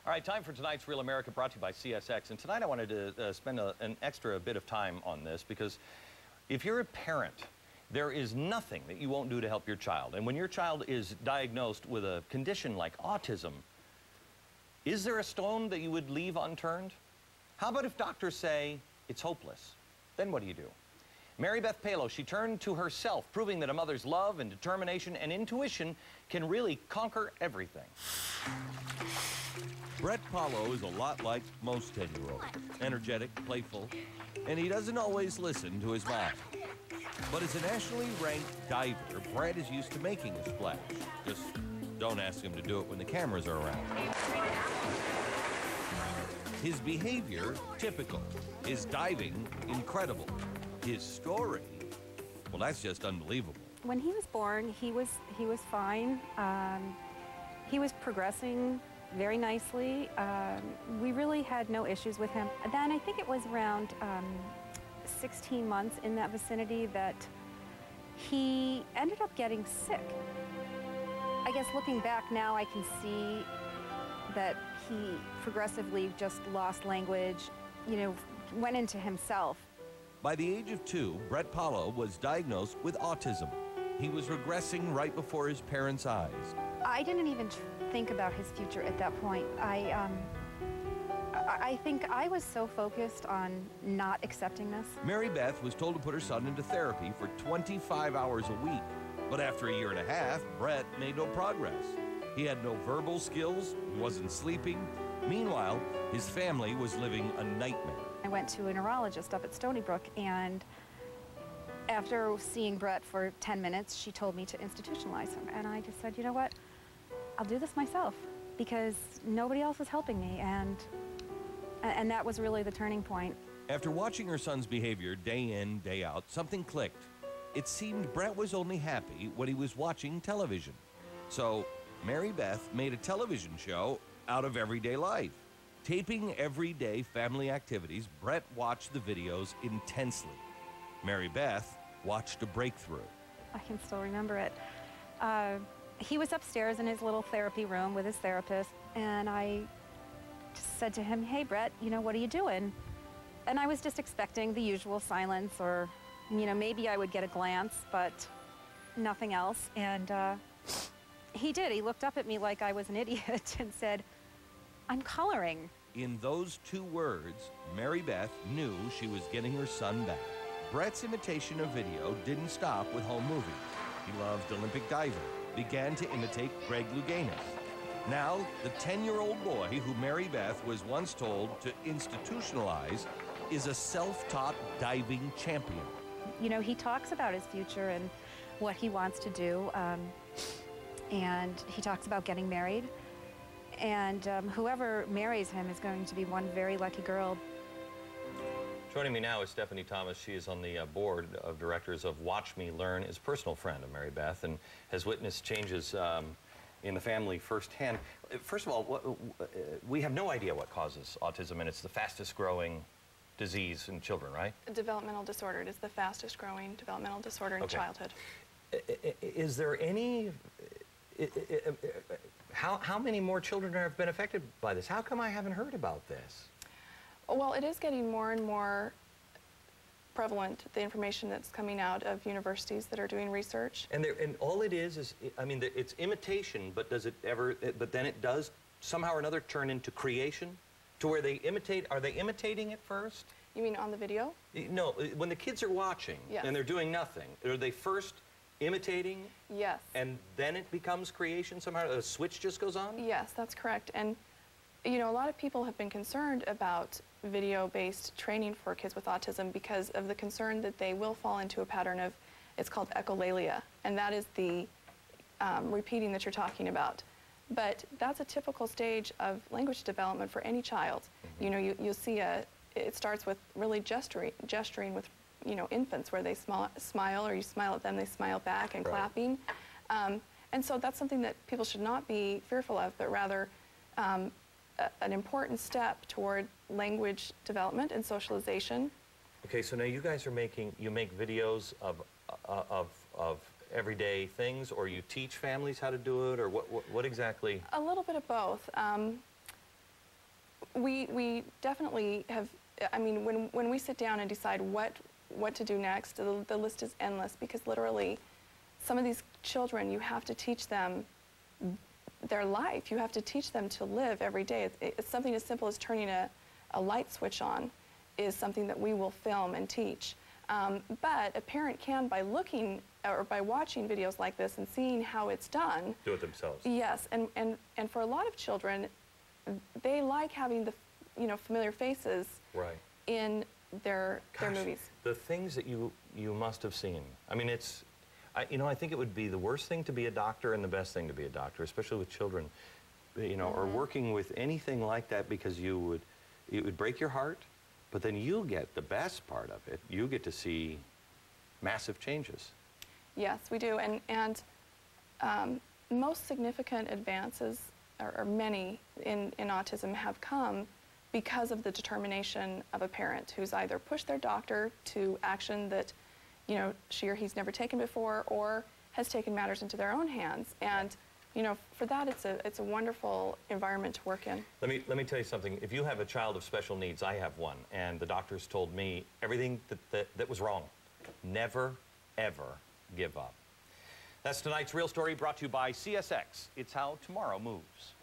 All right, time for tonight's Real America, brought to you by CSX. And tonight I wanted to spend an extra bit of time on this, because if you're a parent, there is nothing that you won't do to help your child. And when your child is diagnosed with a condition like autism, is there a stone that you would leave unturned? How about if doctors say it's hopeless? Then what do you do? Mary Beth Palo, she turned to herself, proving that a mother's love and determination and intuition can really conquer everything. Brett Palo is a lot like most 10-year-olds. Energetic, playful, and he doesn't always listen to his mom. But as a nationally ranked diver, Brett is used to making a splash. Just don't ask him to do it when the cameras are around. His behavior, typical. His diving, incredible. His story, well, that's just unbelievable. When he was born, he was fine. He was progressing very nicely. We really had no issues with him. Then I think it was around 16 months in that vicinity that he ended up getting sick. I guess looking back now, I can see that he progressively just lost language, went into himself. By the age of 2, Brett Palo was diagnosed with autism. He was regressing right before his parents' eyes. I didn't even think about his future at that point. I think I was so focused on not accepting this. Mary Beth was told to put her son into therapy for 25 hours a week. But after a year and a half, Brett made no progress. He had no verbal skills, he wasn't sleeping. Meanwhile, his family was living a nightmare. I went to a neurologist up at Stony Brook, and after seeing Brett for 10 minutes, she told me to institutionalize him. And I just said, you know what? I'll do this myself, because nobody else is helping me, and that was really the turning point. After watching her son's behavior day in, day out, something clicked. It seemed Brett was only happy when he was watching television. So Mary Beth made a television show out of everyday life. Taping everyday family activities, Brett watched the videos intensely. Mary Beth watched a breakthrough. I can still remember it. He was upstairs in his little therapy room with his therapist, and I just said to him, hey, Brett, what are you doing? And I was just expecting the usual silence, or, maybe I would get a glance, but nothing else. And he did. He looked up at me like I was an idiot and said, I'm coloring. In those 2 words, Mary Beth knew she was getting her son back. Brett's imitation of video didn't stop with home movies. He loved Olympic diving, began to imitate Greg Louganis. Now, the 10-year-old boy who Mary Beth was once told to institutionalize is a self-taught diving champion. He talks about his future and what he wants to do, and he talks about getting married. And whoever marries him is going to be one very lucky girl. Joining me now is Stephanie Thomas. She is on the board of directors of Watch Me Learn, is a personal friend of Mary Beth, and has witnessed changes in the family firsthand. First of all, we have no idea what causes autism, and it's the fastest growing disease in children, right? Developmental disorder. It is the fastest growing developmental disorder in childhood. Is there any... How many more children have been affected by this? How come I haven't heard about this? Well, it is getting more and more prevalent, the information that's coming out of universities that are doing research. And all it is, I mean, it's imitation, but does it ever, but then it does somehow or another turn into creation? To where they imitate, are they imitating it first? You mean on the video? No, when the kids are watching, yes, and they're doing nothing, are they first imitating? Yes. And then it becomes creation somehow? A switch just goes on? Yes, that's correct. And, a lot of people have been concerned about video-based training for kids with autism because of the concern that they will fall into a pattern of, it's called echolalia, and that is the repeating that you're talking about. But that's a typical stage of language development for any child. Mm-hmm. You'll see it starts with really gesturing with infants, where they smile, or you smile at them, they smile back, and right, clapping. And so that's something that people should not be fearful of, but rather an important step toward language development and socialization. Okay, so now you guys are you make videos of everyday things, or you teach families how to do it, or what exactly? A little bit of both. We definitely have, I mean, when we sit down and decide what to do next, the list is endless, because literally some of these children, you have to teach them their life. You have to teach them to live every day. It's something as simple as turning a light switch on is something that we will film and teach. But a parent can, by looking or by watching videos like this and seeing how it's done, do it themselves. Yes, and for a lot of children, they like having the, you know, familiar faces right. in their movies. The things that you must have seen. I mean, it's, you know, I think it would be the worst thing to be a doctor and the best thing to be a doctor, especially with children, you know, or working with anything like that, because it would break your heart, but then you get the best part of it. You get to see massive changes. Yes, we do, and most significant advances, or many in autism, have come because of the determination of a parent who's either pushed their doctor to action that, you know, she or he's never taken before, or has taken matters into their own hands. And, you know, for that, it's a wonderful environment to work in. Let me tell you something. If you have a child of special needs, I have one, and the doctors told me everything that was wrong. Never, ever give up. That's tonight's Real Story, brought to you by CSX. It's how tomorrow moves.